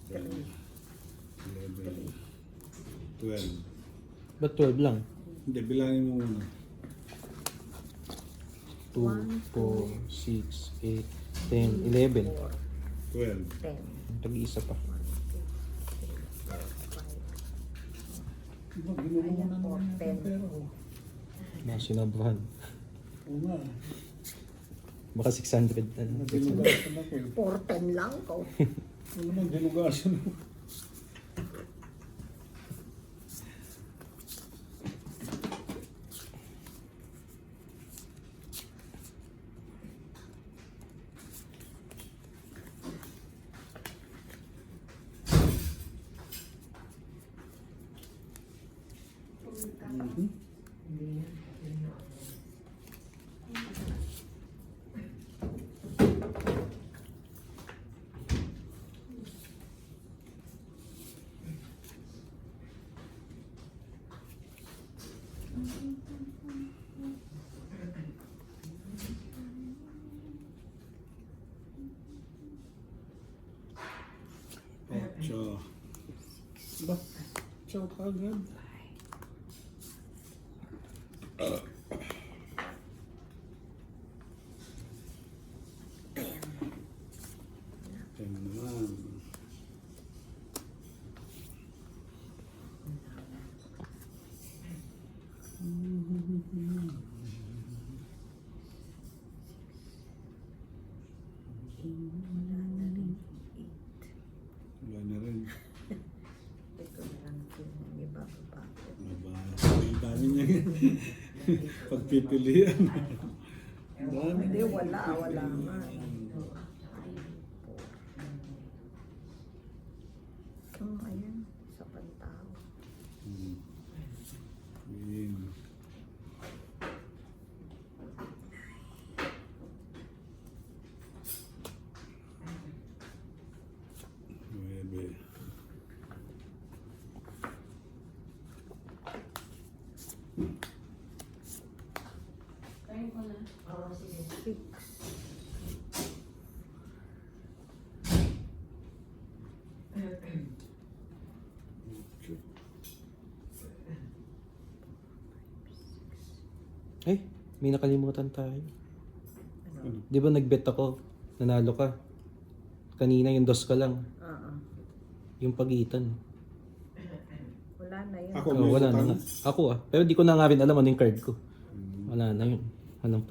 10, 11, 12. Ba't 12 lang? Hindi, bilangin mo muna. 2, 4, 6, 8, 10, 11. 12. 10. Tag-iisa pa. 1, 2, 3, 4, 5. Diba, ginulo mo na Ayan po, naman yung 10. pera ko. Mga sinabrahan. Oo nga. Baka 600. Ano? Dinugasan ako eh. 410 lang ko. Ano naman, dinugasan ako. Ocho. Ba? Ocho kagad. Ten naman. Wala na rin. Ito na lang yung ibababa ko. Ang dami niya. Pagpipilian. Ang dami. Hindi, wala nga. Ayan, sa pantao. Yun. Nuebe. Six. Ocho. Ay, may nakalimutan tayo. Ano? Di ba nag-bet ako? Nanalo ka. Kanina yung dos ka lang. Oo. Yung pagitan. Wala na yun. Ako, Oh, may wala na utang. nga. Ako Pero di ko na nga rin alam ano yung card ko. Wala na yun.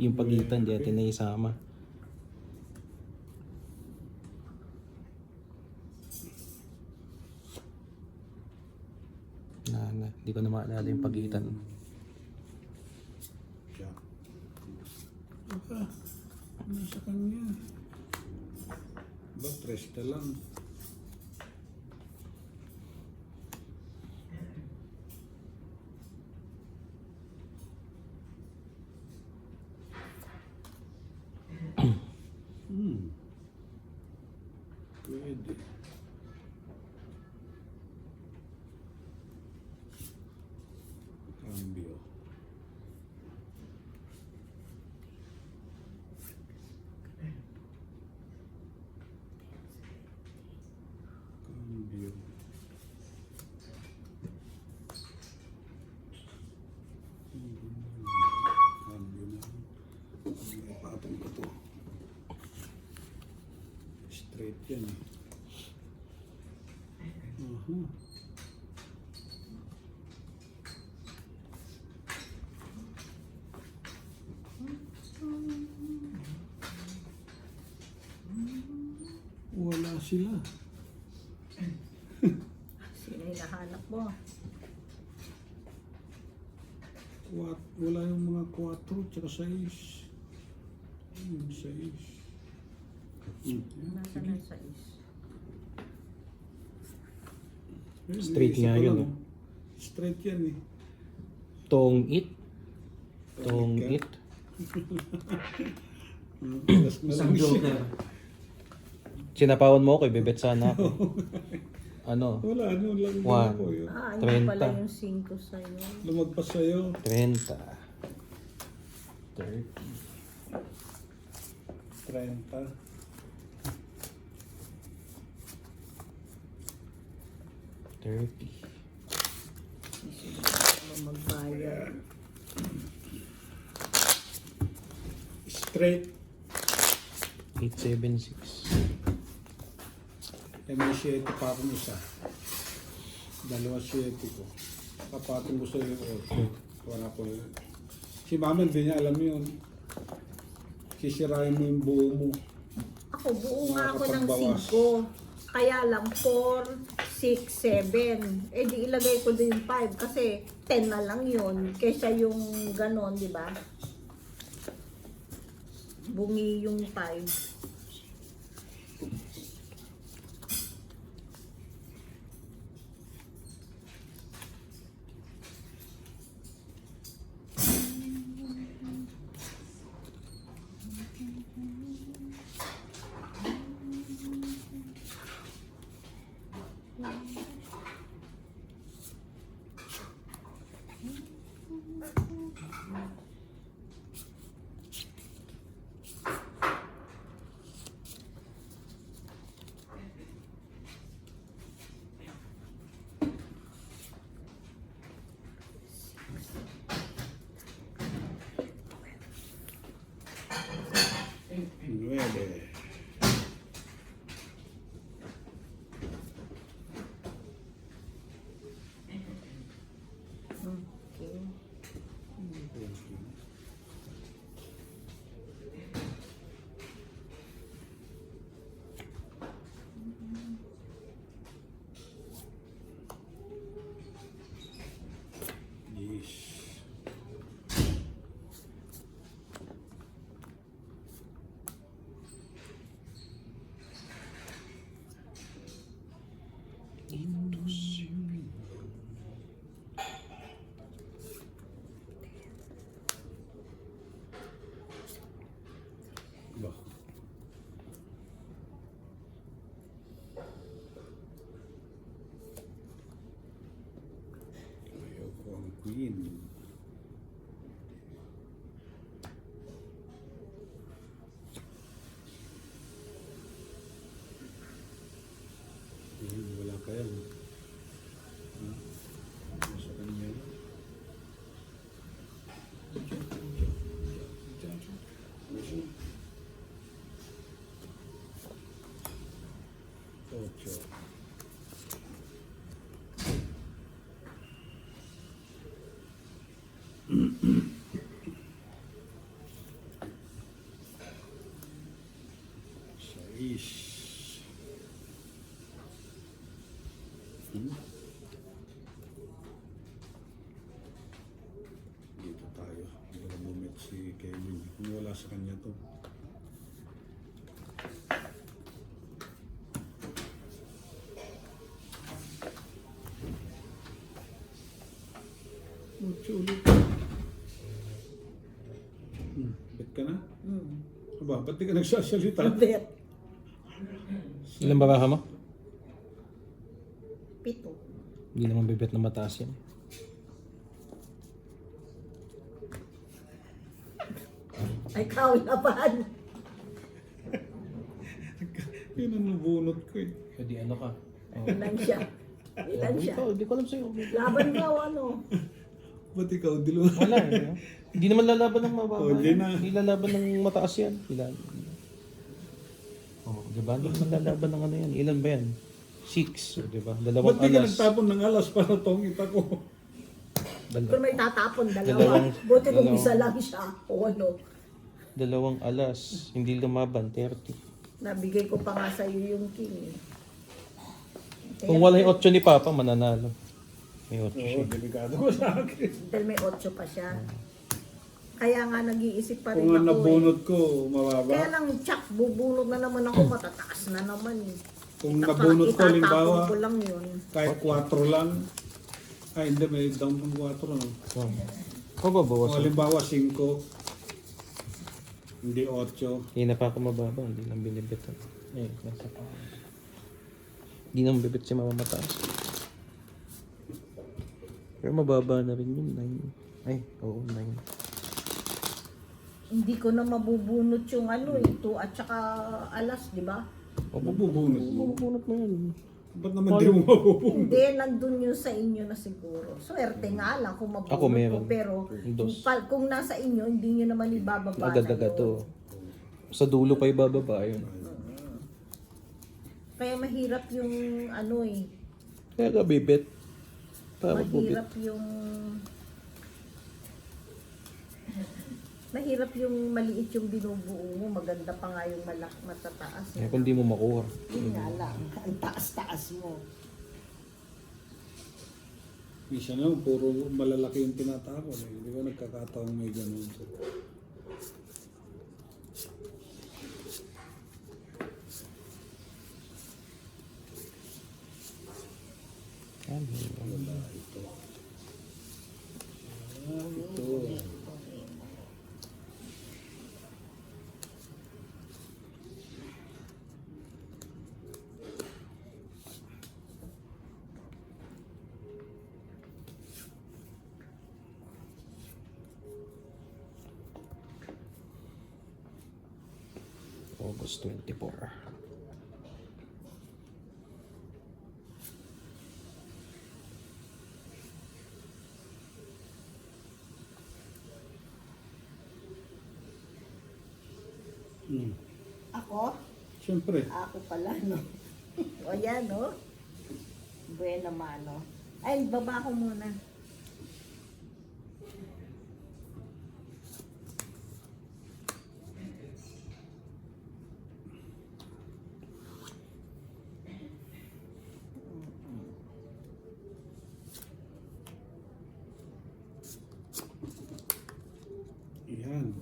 Yung pagitan, di natin naisama. Di ko na maalala yung pagitan. Siya. Baka, nasa kanya. Ba, tres na lang. Pwede. Cambio. Cambio. Cambio na. May patong ko to. Straight yan eh. Wala sila. Sino yung nahanap mo? Wala yung mga 4 tsaka 6. 6. Nasa na sa is. Straight nga yun, eh. Straight yan eh. Tong it. Tong it. Isang joker. Sinapawan mo ako, ibebet sana ako. Ano? Wala, ano lang din One. ako yun. Hindi 30. pala yung 5 sa'yo. Lumagpas sa'yo. 30. 30. 30. 30. Hindi sila magbayad. Straight. 876. May 7 pa akong isa. 2 7 ko. Kapatong ko sa yung 8. Wala ko yun. Si mama hindi niya alam yun. Sisirain mo yung buo mo. Ako, buo nga ako ng Makakapagbawas. 5. Kaya lang 4, 6, 7. Eh di ilagay ko din yung 5 kasi 10 na lang yun. Kesa yung ganon, di ba? Bungi yung 5. Nueve. Okay. Yes. Ba? Ayaw ko ang queen. Wala ka yan. Nasa kanya. Ocho. Seis. Dito tayo. Hindi ko bumit si Kevin. Kung wala sa kanya to. Ocho ulit. Bet ka na? Aba, ba't di ka nagsasalita? Bet. Ilan baraha mo? 7. Hindi naman bibet na mataas yan. Ay, ikaw laban. Yun ang nabunot ko eh. Pwede ano ka? Ilan siya? Ilan siya? Hindi ko alam sa'yo. Laban daw ano? Ba't ikaw diluwa? Wala eh. Hindi naman lalaban ng mababa. Oh, hindi yan. na. Hindi lalaban ng mataas yan. Ilan? Oh, di ba? Hindi naman lalaban ng ano yan. Ilan ba yan? 6. Di ba? Ba't Dalawang di ka alas. nagtapon ng alas para tongit ako? Kung may tatapon, dalawa. Dalawang- Buti kung dalawang- isa lang siya. O ano? Dalawang alas. Hindi lumaban. 30. Nabigay ko pa nga sa'yo yung king. Kung wala yung 8 ni Papa, mananalo. May 8 Oo, siya. delikado ko sa akin. Dahil may 8 pa siya. Kaya nga nag-iisip pa rin Kung ang ako nabunot ko, Kaya mababa. lang, tsak, bubunot na naman ako, matataas na naman eh. Kung nabunot ko, halimbawa, Itatapon ko lang yun. kahit 4 lang. Ay, hindi, may down ng 4. No? Oh. Kung Pababawasan. halimbawa, 5. Hindi 8. Hindi na pa ako mababa. Hindi lang binibit. Eh, nasa pa. Hindi naman bibit si Mama mataas. Pero mababa na rin yun. 9. Ay, oo, 9. Hindi ko na mabubunot yung ano, ito at saka alas, di ba? O, Mabubunot mo. mabubunot mo yan. Ba't naman di mo mapupunta? Hindi, nandun yun sa inyo na siguro. Swerte nga lang kung mabunot Ako meron. ko. Pero Dos. kung nasa inyo, hindi nyo naman ibababa na Agad-agad yun. to. Sa dulo pa ibababa yun. Kaya mahirap yung ano eh. Kaya ka bibit. Para bubit. Mahirap yung maliit yung binubuo mo. Maganda pa nga yung matataas. Eh, kung di mo makuha. Yun nga lang. Ang taas-taas mo. Minsan lang, puro malalaki yung tinatapon. Eh. Hindi ko nagkakataon may ganun. Wala ito. Ito. August 24. Ako? Siyempre. Ako pala, no? O yan, no? Buena mano. Ay, baba ko muna. Yan.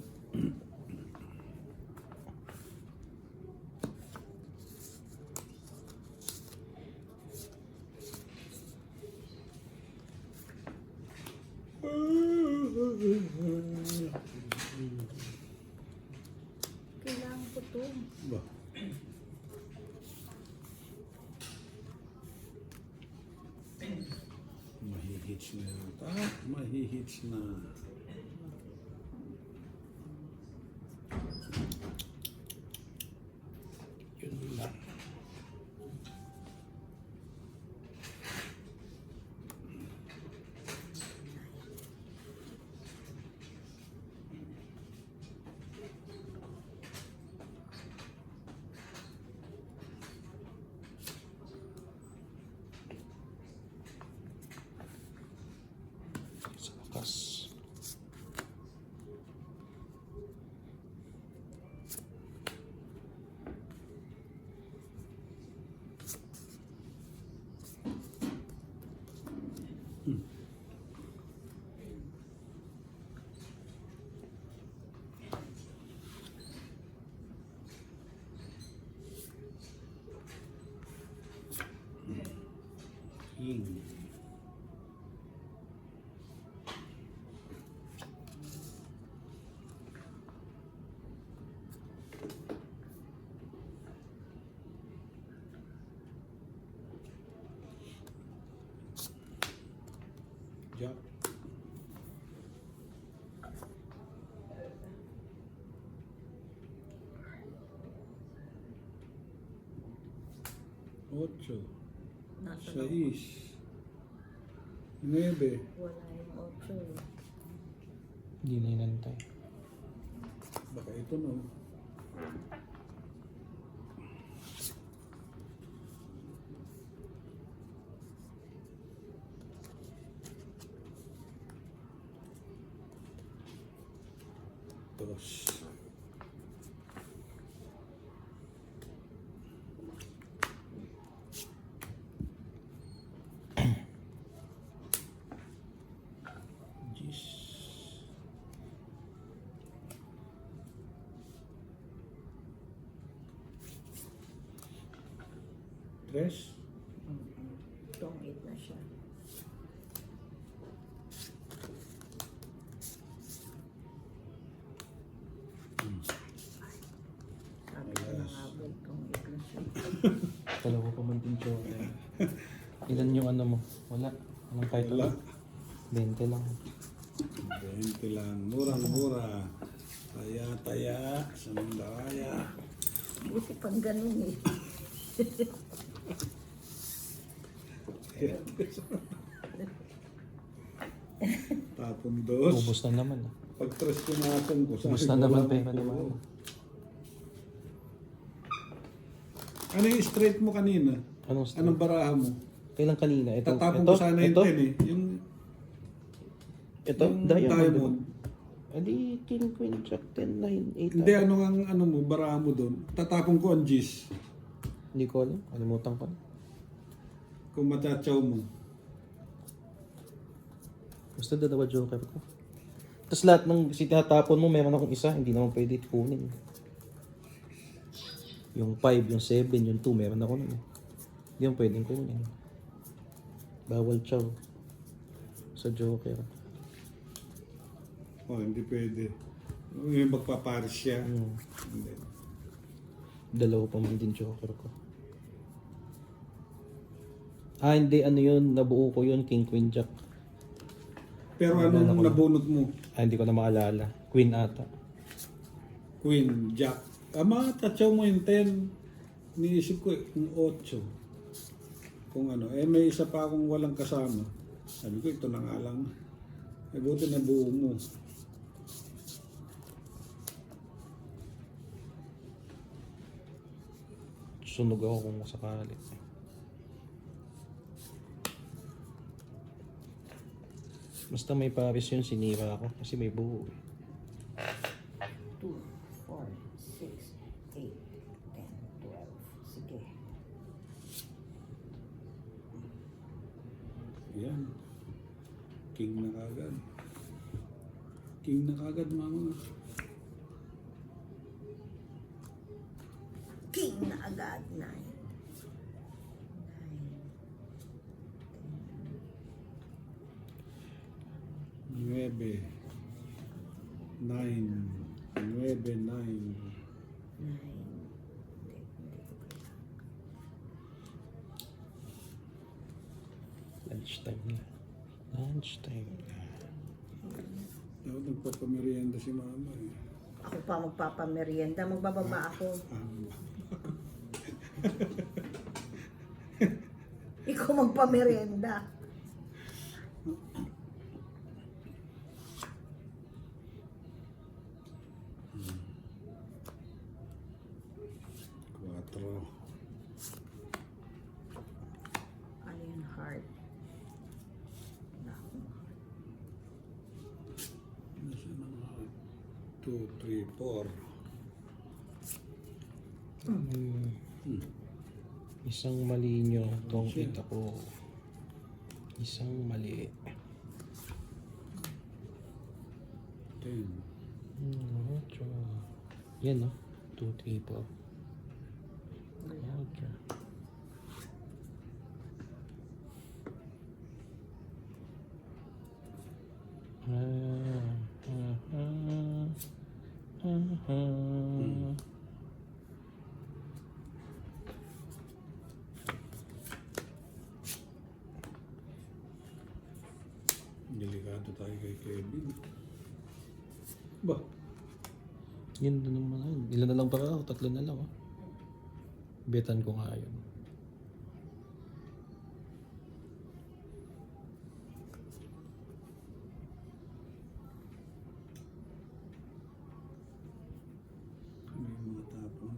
Kailangan ko to. Ba? Mahihits na yata. Mahihits na. Yun lang. Sa wakas. King. Jack. Ocho. Nasa Sais. Nueve. wala yung 8. Hindi na inantay. Baka ito no. Dos. Diyos. Tres. Itong 8 na siya. Sabi ko na nga ba, itong 8 na siya. Dalawa pa man din siya. Ilan yung ano mo? Wala. Anong kahit Wala. 20 lang. 20 lang. Murang-mura. Taya-taya. Sandaya. Buti pag ganun eh. Tapon dos. Ubus na naman. Pag tres punasan ko, Ubus sabi na ko, naman wala pera akong naman. puro. Ano yung straight mo kanina? Anong style? Anong baraha mo? Kailan kanina? Ito, Tatapon ito, ko sana yung ito, 10 eh. ito, yung diamond. diamond. Adi, king, queen, jack, 10, 9, 8. Hindi, ano ang ano mo, baraha mo doon? Tatapon ko ang G's. Hindi ko alam. Kalimutan ko. Kung machachaw mo. Basta dalawa joker ko. Tapos lahat ng tinatapon mo, meron akong isa. Hindi naman pwede kunin. Yung 5, yung 7, yung 2, meron ako nun. Hindi naman pwedeng kunin. Bawal chow. Sa joker. Oh, hindi pwede. Yung magpaparis siya. Hindi. Dalawa pa man din joker ko. Ah, hindi. Ano yun? Nabuo ko yun. King, queen, jack. Pero anong nabunot mo? Ah, hindi ko na maalala. Queen ata. Queen, Jack. Machachaw mo yung 10. Niisip ko kung 8. Kung ano. May isa pa akong walang kasama. Sabi ko, ito na nga lang. Buti na buo mo. Sunog ako kung sakali. Basta may pares yun, sinira ako. Kasi may buo eh. 2, 4, 6, 8, 10, 12. Sige. Yan. King na kagad. King na kagad, mama. King na agad. 9. 9, 9, 9, 9. 9. Lunchtime na. Lunchtime na. Dapat nagpapamerienda si mama eh. Ako pa magpapamerienda. Magbababa ako. Ikaw magpamerienda. Quatro. Ano yung heart? Wala akong heart. Nasaan ang heart? 2, 3, 4. Isang mali nyo, tong kita ko. Isang mali. 10. Yan no? 2, 3, 4. Okay. Delikado tayo kay Kevin. Ba? Yun doon naman. Ilan na lang para ako? 3 na lang. Oh. Betan ko nga yun. May mga tapon.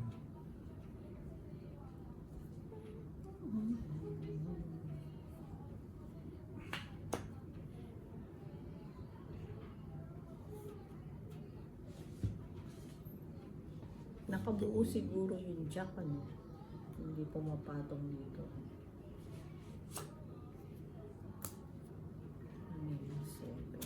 Nakabuo siguro yung jack, ano? Hindi pumapatong dito. Ano yung 7?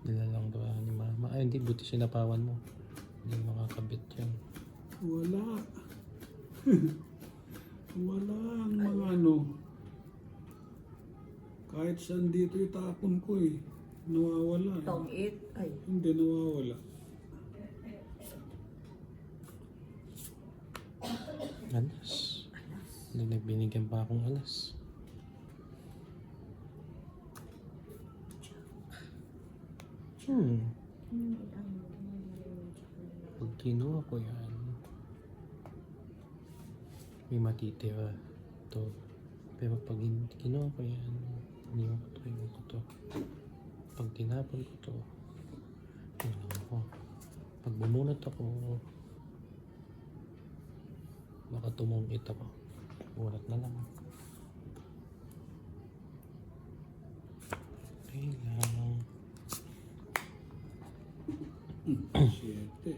Nilalang ba ni mama? Ay, hindi. Buti sinapawan mo. Hindi makakabit yan. Wala. Wala ang mga ano. Kahit saan dito itapon ko eh. Nawawala. Tong 8? Ay, Hindi nawawala. Alas. Hindi nagbinigyan pa akong alas. Pag kinuha ko yan, may matitira. Ito. Pero pag kinuha ko yan, iniwan ko to. Pag tinapon ko to, yun lang ako. Pag bumunot ako, baka tumungit ako. Bunot na lang. Okay lang. 7.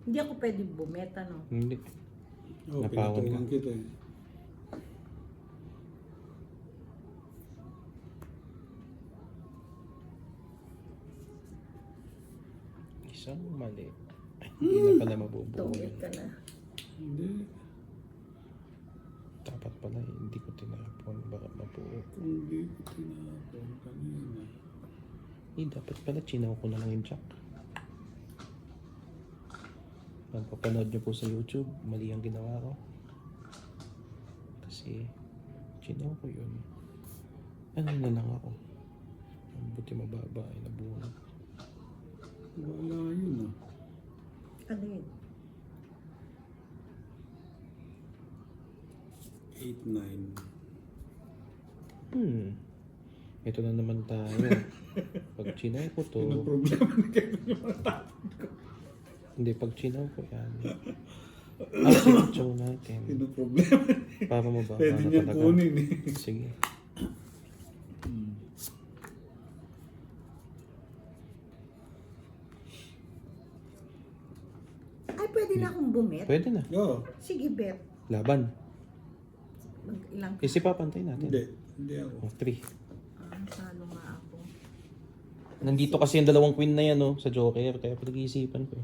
Hindi ako pwede bumeta, no? Hindi. Oh, Napawan pinatukan kita eh. Isang mali. Ay, hindi na pala mabubuo Tungit yun. ka na. Hindi. Dapat pala hindi ko tinapon. Baka mabuo. Kung hindi ko tinapon kanina. Dapat pala chinaw ko na lang yung jack. Pagpapanood nyo po sa YouTube, mali ang ginawa ko. Kasi chinaw ko yun. Ano na lang ako. Ang buti mababa ay nabunod. Wala yun ah. Ano yun? 8, 9. Ito na naman tayo. Pag chinaw ko to, Ano problema na kayo yung mga tao? hindi, pag chinaw ko yan, asitso natin. Ano problema? Para mababa Pwede na niya talaga. kunin eh. Sige. Ay, pwede na akong bumet? Pwede na. Oo. Sige, bet. Laban. Ilang Kasi papantay natin. Hindi. Hindi ako. Oh, 3. salo nga ako. Nandito kasi yung dalawang queen na yan, no, sa Joker. Kaya pinag-iisipan ko.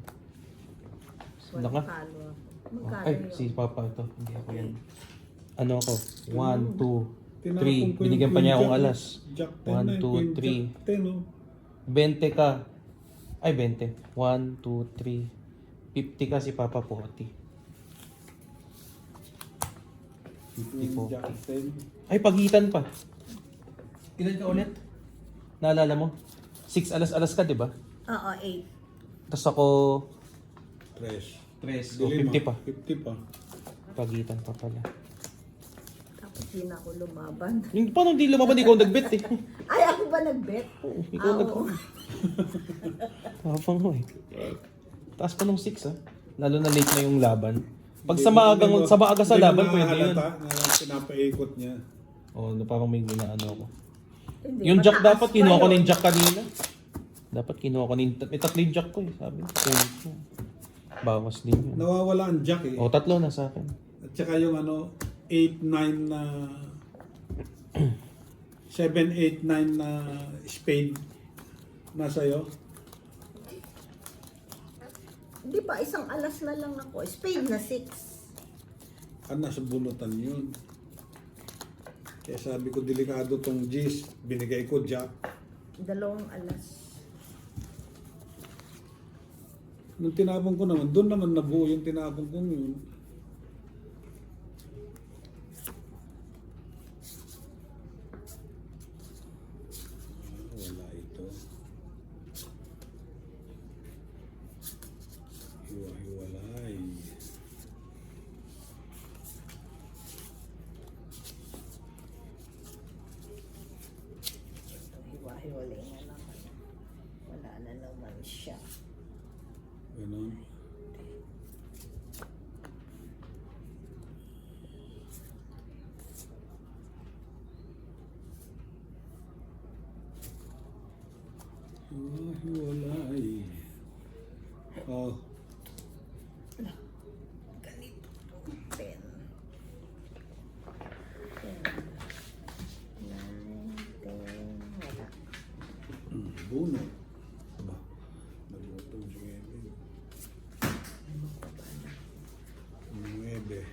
Sala ka? Talo ako. Magkano Ay, yun? si Papa ito. Hindi ako yan. Ano ako? 1, 2, Tinapon 3. ko yung Binigyan pa queen niya akong jack, alas. Jack 10 1, na, 2, queen 3. jack 10 oh. 20 ka. Ay, 20. 1, 2, 3. 50 ka si Papa 40. 50 Queen po. jack 10. Ay, pagitan pa. Ilan ka ulit? Naalala mo? 6 alas-alas ka, di ba? Oo, 8. Tapos ako... 3. 3. So, 50 pa. 50 pa. Pagitan pa pala. Tapos di na ako lumaban. Yung, paano hindi lumaban? Ikaw nag-bet eh. Ay, ako ba nag-bet? Oo, ikaw Ah, oo. Tapang mo eh. Taas pa nung 6 ah. Lalo na late na yung laban. Pag sa maaga sa laban, pwede yun. Na pinapaikot niya. Oo, parang may ginaano ako. Hindi, Yung jack mataas dapat, pa kinuha ko yun. na yung jack kanina. Dapat kinuha ko na yung... May tatlo yung jack ko eh, sabi. So, bawas din yun. Nawawala ang jack eh. O, 3 na sa akin. At saka yung 8, 9 na 7, 8, 9 na spade nasa'yo. Di ba, isang alas na lang ako. Spade na 6. Nasa bunutan yun. Kaya sabi ko, delikado tong G's. Binigay ko jack. 2 alas. Nung tinapon ko naman, doon naman nabuo yung tinapon ko yun. Wala ito. Hiwa-hiwalay. Hiwa-hiwalay na naman. Wala na naman siya. Ganon. Hiwa-hiwalay. Oh, Ganito. 10. 9, 10. Wala. buno. Ba? Nagutong si Kevin. 9.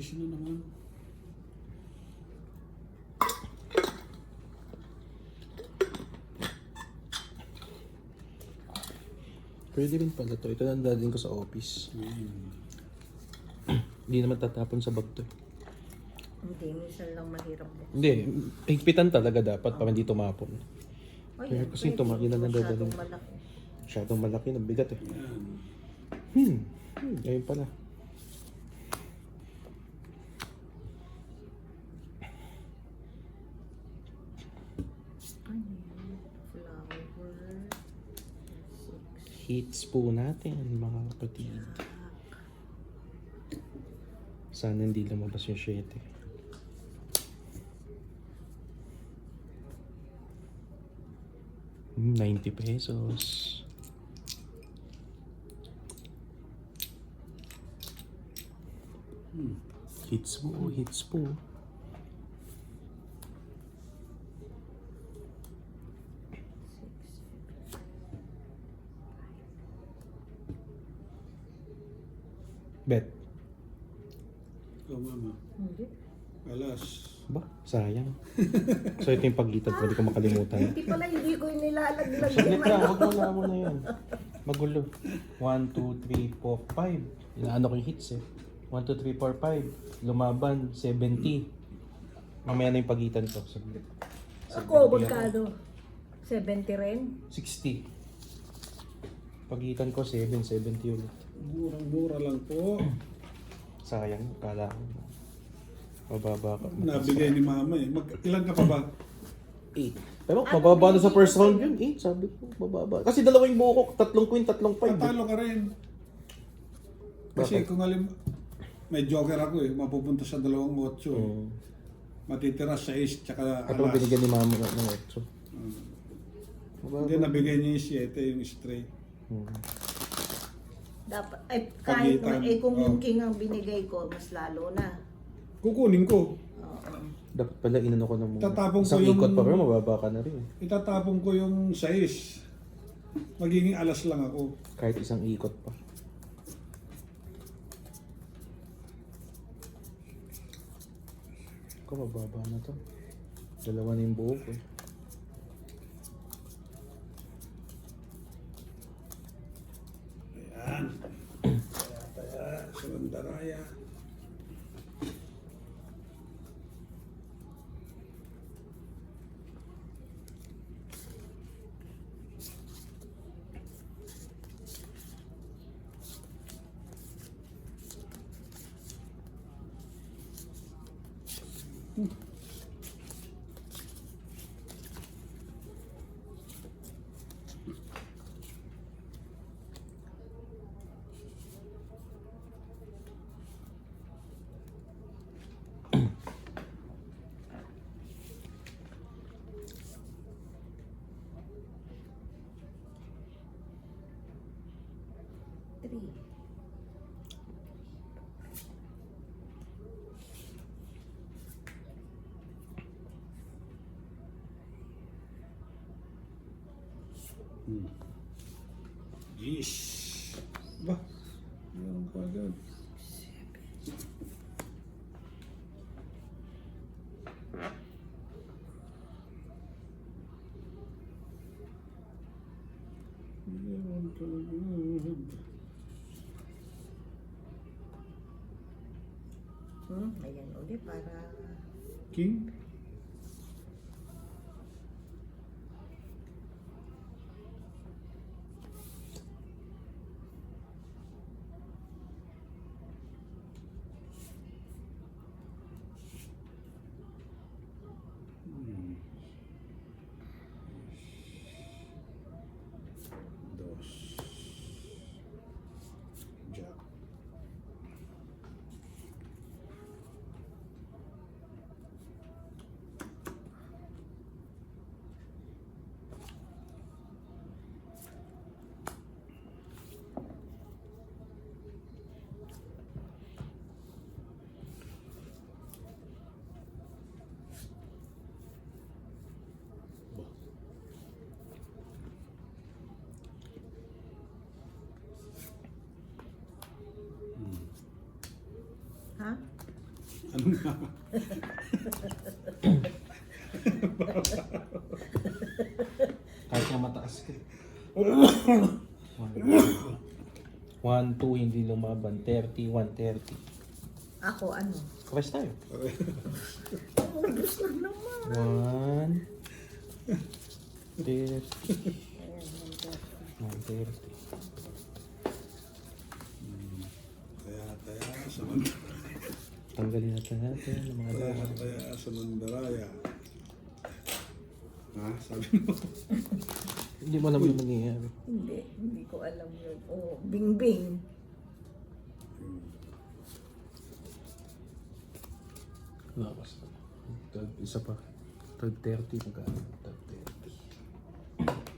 asis na naman. Pwede rin pala to. Ito lang dadalhin ko sa office. Hindi naman tatapon sa bag to. Hindi, minsan lang mahirap buksan. Hindi, higpitan talaga dapat para hindi tumapon. Ay, Kasi ito, makina na dadalhin. masyadong malaki. Masyadong malaki, nabigat eh. Yan. Ayun pala. Ano yun? Flower. Hits po natin, mga kapatid. Sana hindi lumabas yung 7. ₱90. Hits po, hits po. Bet. Ikaw, mama. Hindi. Alas. Ba? Sayang. So ito yung pagitan ko, hindi ko makalimutan. Hindi pala, hindi ko nilalaglag Saglit yung lang, ano. huwag mo na yan. Magulo. 1, 2, 3, 4, 5. Inaano ko yung hits eh. 1, 2, 3, 4, 5. Lumaban, 70. Mamaya na yung pagitan ko. Saglit. Ako, magkano? 70 rin? 60. Pagitan ko 7, 70 ulit. Murang-mura lang po. Sayang, kala ko. Mababa ka. Nabigay ni mama eh. Ilan ka pa ba? 8. Pero mababa na sa first round yun. 8, sabi ko. Mababa. Kasi dalawa yung buko ko. 3 queen, 3 5. Tatalo ka rin. Kasi Bakit? kung may joker ako eh. Mapupunta sa 2-8. Matitira 6 tsaka Ito alas. binigyan ni mama ng 8. Hindi, nabigay niya yung 7, yung straight. Dapat, ay, kahit na, Pagitan. kung Oh. yung king ang binigay ko, mas lalo na. Kukunin ko. Oo. Dapat pala inano ko na muna. Tatapong Isang ko yung- ikot pa pero mababa ka na rin. Itatapon ko yung 6. Magiging alas lang ako. Kahit isang ikot pa. Ako mababa na to. Dalawa na yung buo ko. Ayan. Taya, Sulandaraya. Three. Yes. Ba? Meron ka agad. Meron ka agad. Ayan ulit para... King? Dos. Jack. ganun na. Kahit nga mataas ka. 1, 2, hindi lumaban. 30, 130. Ako ano? Kapes tayo. Ubus na naman. 1, 30, 130. Taya, samandara. Tanggalin natin ng mga lahat. Taya, samandaraya. Ha? Sabi mo? Hindi mo alam yung nangyayari. Hindi ko alam yun. Oh, bing-bing. Lakas na. Isa pa. 12.30. Magkano? 12.30.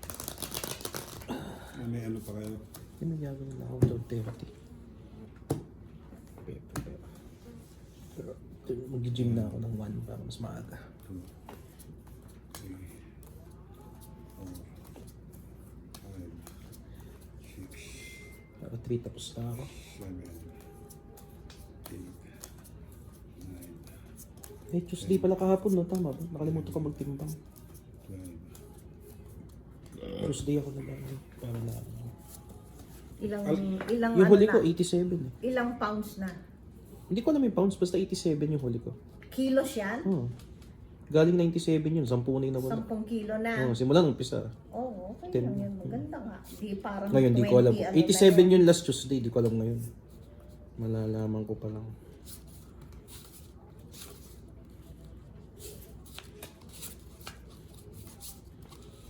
May ano pa kayo? Hindi may gagawin na ako 12.30. Pero mag-gym na ako ng 1 para mas maaga. 2, 3, 4, 5, 6, Para 3 tapos na ako. 7, 8, 9, Eh, Tuesday pala kahapon, no? Tama ba? Nakalimutan ko magtimbang. 12. Tuesday ako na lang. Para na. Ilang Yung ano huli na? ko, 87 eh. Ilang pounds na? Hindi ko alam yung pounds, basta 87 yung huli ko. Kilos yan? Oo. Galing 97 yun, 10 na yung nawala. 10 kilo na. Oo, simula nung umpisa. Oo, okay 10. lang yan. Maganda nga. Di parang Ngayon, di ko alam. 20, ano na 87 yun. yun last Tuesday, di ko alam ngayon. Malalaman ko pa lang.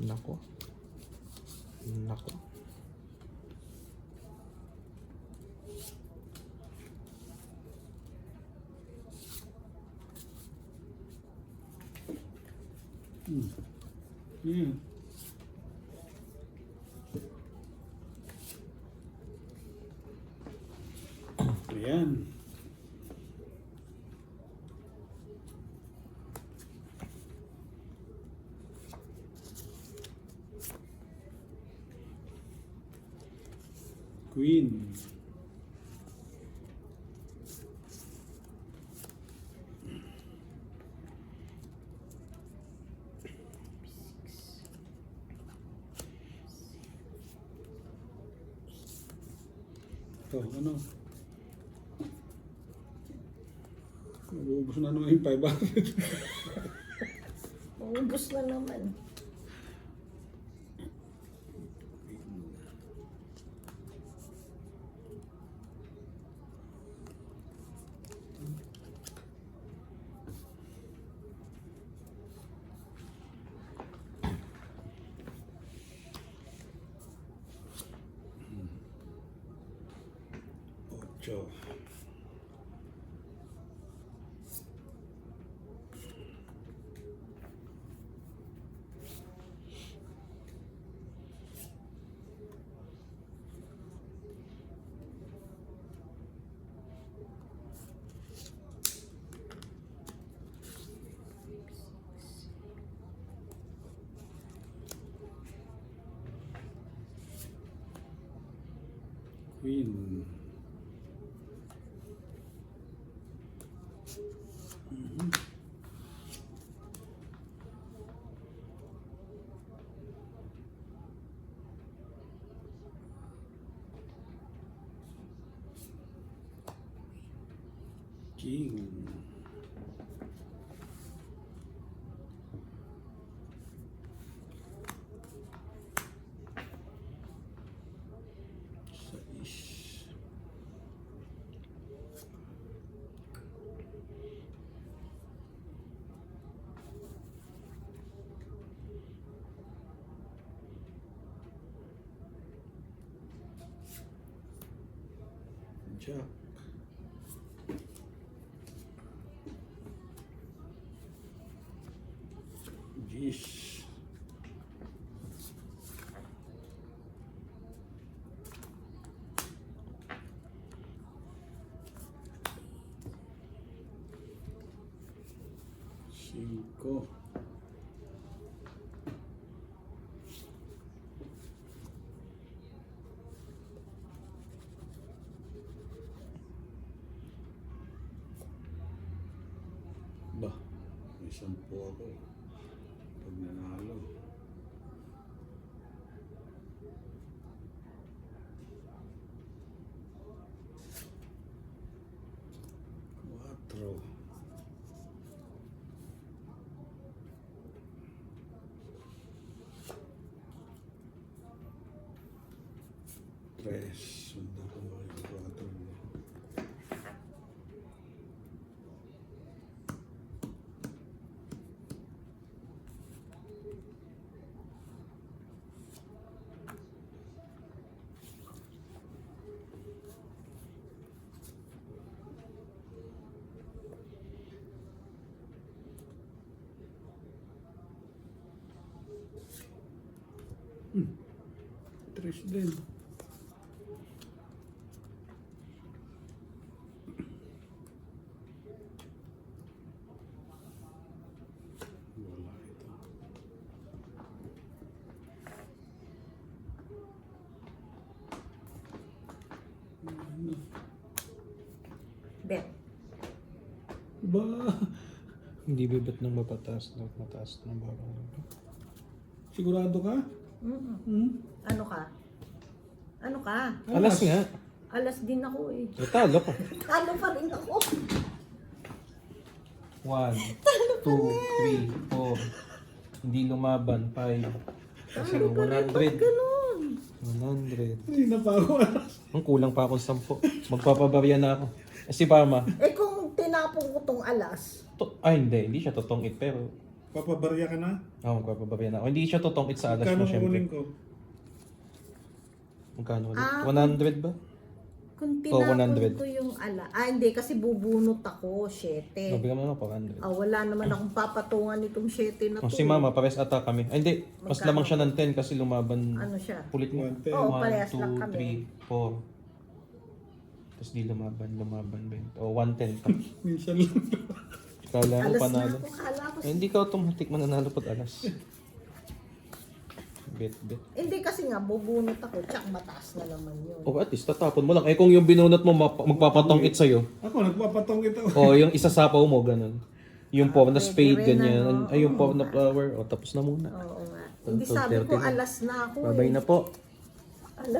Nako. Nako. Hmm. Ayan. Queen. Ito, ano? Ubus na naman yung 500. Ubus na naman. Ocho. Queen. King. Sais. Jack. Jeez. Cinco. 10 ako. Pag nanalo. Quatro. Tres. Sundan ko mga yung 4. Tres din. Wala ito. Bet. Ba? Hindi bibit ng mapataas na mataas ng barang. Sigurado ka? Mm-mm. Hmm? Ano ka? Ano ka? Alas nga. Alas din ako eh. Talo ko. Talo pa rin ako. 1, 2, 3, 4. Hindi lumaban. 5. Kasi Talo pa rin. Ba't 100. ganun? 100. Hindi na pa ako alas. Ang kulang pa ako 10. Magpapabarya na ako. Eh si Pama. Eh kung tinapong ko tong alas, Ay hindi. Hindi siya totong-it pero. Papabarya ka na? Magpapabarya na ako. Hindi siya totong-it sa alas Kano mo syempre. kunin ko? Magkano ulit? Ah, 100 ba? kung Oh, tinapon 100. ko yung hindi kasi bubunot ako, 7. Nabigyan mo naman 400. Wala naman akong papatungan nitong 7 na to. Si Mama, pares ata kami. Ay, hindi. Mas Magkano? lamang siya ng 10 kasi lumaban. Ano siya? Kulit mo. 110. Oo, 1, parehas lang kami. 2, 3, 4. Tapos di lumaban 20. O, 110 pa. Minsan lang. Kala mo Alas na panalo. ako, kala ko. Ay, hindi ka automatic mananalo pag alas. Bet. Hindi kasi nga, bubunot ako, tsak mataas na naman yun. O at least, tatapon mo lang. Eh kung yung binunot mo, magpapatong-it sa'yo. Ako, nagpapatong kita. O yung isasapaw mo, ganun. Yung 4 na pwede spade, rin, ganyan. ano. Ay, yung 4 na flower. O, tapos na muna. Oo nga. Hindi sabi ko, 12:30 na. alas na ako Babay eh. na po.